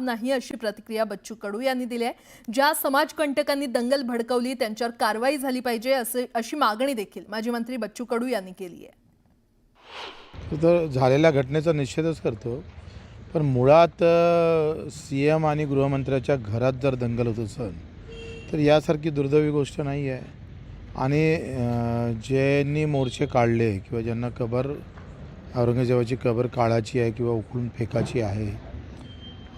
नाही अशी प्रतिक्रिया बच्चू कडू यांनी दिली आहे। ज्या समाजकंटकांनी दंगल भडकवली त्यांच्यावर कारवाई झाली पाहिजे अशी मागणी देखील माजी मंत्री बच्चू कडू यांनी केली आहे। तर झालेल्या घटनेचा निषेधच करतो, पण मुळात सीएम आणि गृहमंत्र्याच्या घरात जर दंगल होत असेल तर यासारखी दुर्दैवी गोष्ट नाही आहे। आणि ज्यांनी मोर्चे काढले किंवा ज्यांना कबर औरंगजेबाची कबर काढायची आहे किंवा उकळून फेकायची आहे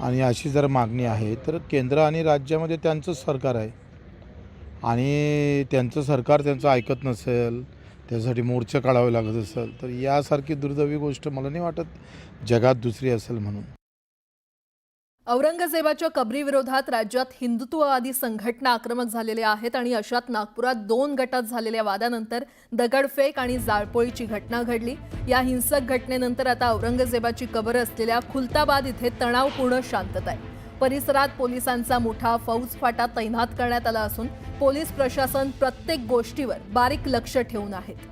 आणि अशी जर मागणी आहे तर केंद्र आणि राज्यामध्ये त्यांचंच सरकार आहे आणि त्यांचं सरकार त्यांचं ऐकत नसेल, त्यासाठी मोर्चा काढावे लागत असेल तर यासारखी दुर्दैवी गोष्ट मला नाही वाटत जगात दुसरी असेल म्हणून। औरंगजेबाच्या कबरीविरोधात राज्यात हिंदुत्ववादी संघटना आक्रमक झालेल्या आहेत आणि अशात नागपुरात 2 गटात झालेल्या वादानंतर दगडफेक आणि जाळपोळीची घटना घडली। या हिंसक घटनेनंतर आता औरंगजेबाची कबर असलेल्या खुलताबाद इथे तणावपूर्ण शांतता आहे। परिसरात पोलिसांचा मोठा फौजफाटा तैनात करण्यात आला असून पोलीस प्रशासन प्रत्येक गोष्टीवर बारीक लक्ष ठेवून आहेत।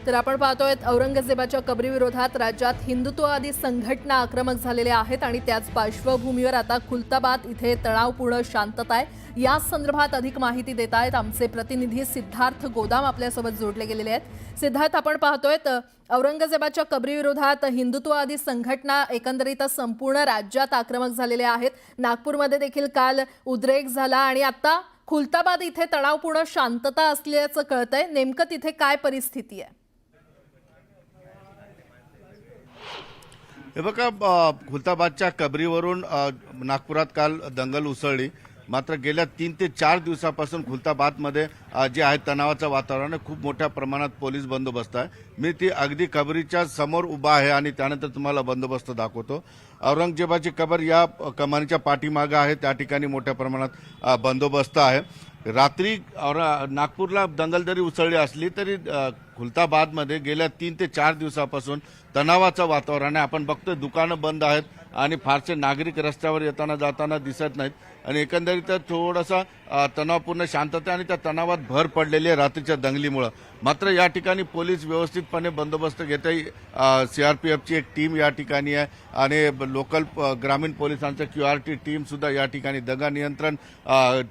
तर आपण पाहतोय औरंगजेबाच्या कबरीविरोधात राज्यात हिंदुत्ववादी संघटना आक्रमक झालेल्या आहेत आणि त्याच पार्श्वभूमीवर आता खुलताबाद इथे तणावपूर्ण शांतता आहे। या संदर्भात अधिक माहिती देत आहेत आमचे प्रतिनिधी सिद्धार्थ गोदाम आपल्यासोबत जोडले गेलेले आहेत। सिद्धार्थ, आपण पाहतोय औरंगजेबाच्या कबरीविरोधात हिंदुत्ववादी संघटना एकंदरीतच संपूर्ण राज्यात आक्रमक झालेल्या आहेत। नागपूरमध्ये देखील काल उद्रेक झाला आणि आता खुलताबाद इथे तणावपूर्ण शांतता असल्याचं कळतंय। नेमकं तिथे काय परिस्थिती आहे? हे बघा, खुलताबादच्या कबरीवरून नागपुरात काल दंगल उसळली। मात्र गेल्या 3 ते 4 दिवसापासून खुलताबादमध्ये जे आहे तणावाचं वातावरण आहे, खूप मोठ्या प्रमाणात पोलीस बंदोबस्त आहे। मी ती अगदी कबरीच्या समोर उभा आहे आणि त्यानंतर तुम्हाला बंदोबस्त दाखवतो। औरंगजेबाची कबर या कमानीच्या पाठीमागे आहे, त्या ठिकाणी मोठ्या प्रमाणात बंदोबस्त आहे। रात्री नागपूरला दंगल जरी उसळली असली तरी खुलताबादमध्ये गेल्या 3 ते 4 दिवसापासून तणावाचं वातावरण आहे। आपण बघतोय दुकानं बंद आहेत आणि फारसे नागरिक रस्त्यावर येताना जाताना दिसत नाहीत आणि एकंदरीत थोडासा तणावपूर्ण शांतता आणि त्या तणावात भर पडलेली आहे रात्रीच्या दंगलीमुळे। मात्र या ठिकाणी पोलीस व्यवस्थितपणे बंदोबस्त घेत आहे। सीआरपीएफची एक टीम या ठिकाणी आहे आणि लोकल ग्रामीण पोलिसांचं QRT टीम सुद्धा या ठिकाणी, दंगा नियंत्रण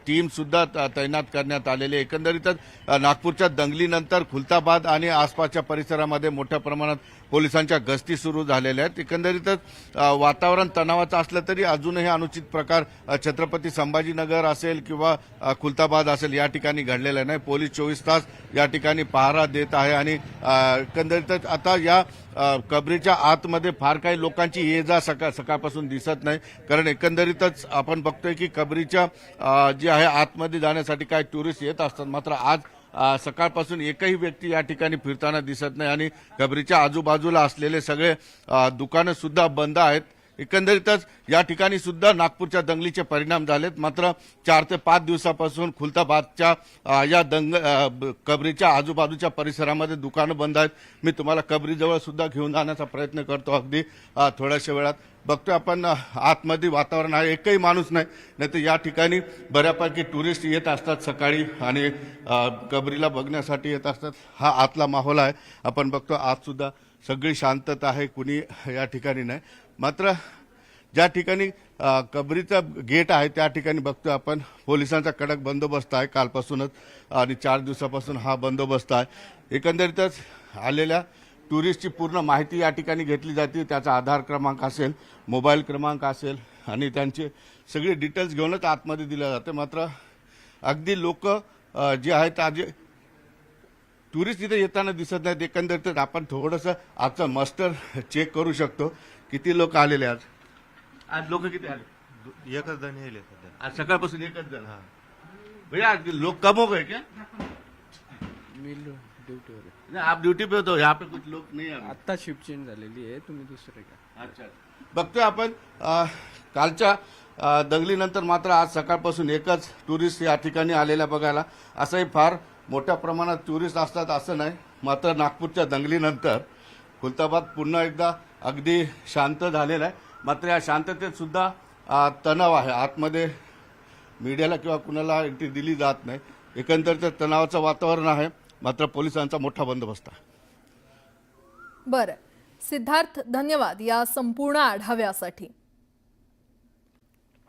टीम सुद्धा तैनात करण्यात आलेली आहे। एकंदरीतच नागपूरच्या दंगलीनंतर खुलताबाद आणि आसपासच्या परिसरामध्ये मोठ्या प्रमाणात पोलिसांच्या गस्ती सुरू झालेल्या आहेत। एकंदरीतच वातावरण तणावाचं असलं तरी अजूनही अनुचित प्रकार छत्रपती संभाजीनगर असेल किंवा खुलताबाद असेल या ठिकाणी घडलेला नाही। पोलीस 24 तास या ठिकाणी पहारा देत आहे आणि एकंदरीतच आता या कबरीच्या आतमध्ये फार काही लोकांची ये जा सकाळपासून दिसत नाही, कारण एकंदरीतच आपण बघतोय की कबरीच्या जी आहे आतमध्ये जाण्यासाठी काही टुरिस्ट येत असतात। मात्र आज सकाळपासून एकही व्यक्ती या ठिकाणी फिरताना दिसत नाही आणि कबरीच्या आजूबाजूला असलेले सगळे दुकानं सुद्धा बंद आहेत। एकंदरीतच या ठिकाणी सुद्धा नागपूरच्या दंगलीचे परिणाम झालेत। मात्र 4 ते 5 दिवसापासून खुलताबादच्या या कबरीच्या आजूबाजूच्या परिसरामध्ये दुकानं बंद आहेत। मी तुम्हाला कबरीजवळ सुद्धा घेऊन जाण्याचा प्रयत्न करतो अगदी थोड्याशा वेळात। बघतोय आपण आतमध्ये वातावरण आहे, एकही माणूस नाही तर या ठिकाणी बऱ्यापैकी टुरिस्ट येत असतात सकाळी आणि कबरीला बघण्यासाठी येत असतात। हा आतला माहोल आहे, आपण बघतो आत सुद्धा सगळी शांतता आहे, कुणी या ठिकाणी नाही। मात्र ज्या ठिकाणी कबरीचं गेट आहे त्या ठिकाणी बघतोय आपण पोलिसांचा कडक बंदोबस्त आहे कालपासूनच आणि 4 दिवसापासून हा बंदोबस्त आहे। एकंदरीतच आलेल्या टुरिस्टची पूर्ण माहिती या ठिकाणी घेतली जाते, त्याचा आधार क्रमांक असेल, मोबाईल क्रमांक असेल आणि त्यांचे सगळे डिटेल्स घेऊनच आतमध्ये दिले जाते। मात्र अगदी लोक जे आहेत आज टुरिस्ट इथे येताना दिसत नाहीत। एकंदरीत आपण थोडंसं आजचं मस्टर चेक करू शकतो, किती लोक आलेले आज लोक किती आले? एकच जण येईल आज सकाळपासून एकच जण। हा भैया, आज लोग कम हो गए क्या? नहीं, आप ड्यूटी पे हो तो यहाँ पे कुछ लोग नहीं है। आता शिफ्ट चेंज झालेली आहे, तुम्ही दुसरे का? अच्छा, बघतोय आपण कालच्या दंगलीनंतर मात्र आज सकाळपासून एकच टुरिस्ट या ठिकाणी आलेला बघायला। असंही फार मोठ्या प्रमाणात टुरिस्ट असतात असं नाही। मात्र नागपूरच्या दंगलीनंतर खुलताबाद पुन्हा एकदा अगदी शांत झालेला आहे। मात्र या शांततेत सुद्धा तणाव आहे, आतमध्ये मीडियाला किंवा कुणाला एंट्री दिली जात नाही। एकंदरीत तणावाचं वातावरण आहे, मात्र पोलिसांचा मोठा बंदोबस्त आहे। बरं, सिद्धार्थ, धन्यवाद या संपूर्ण आढाव्यासाठी.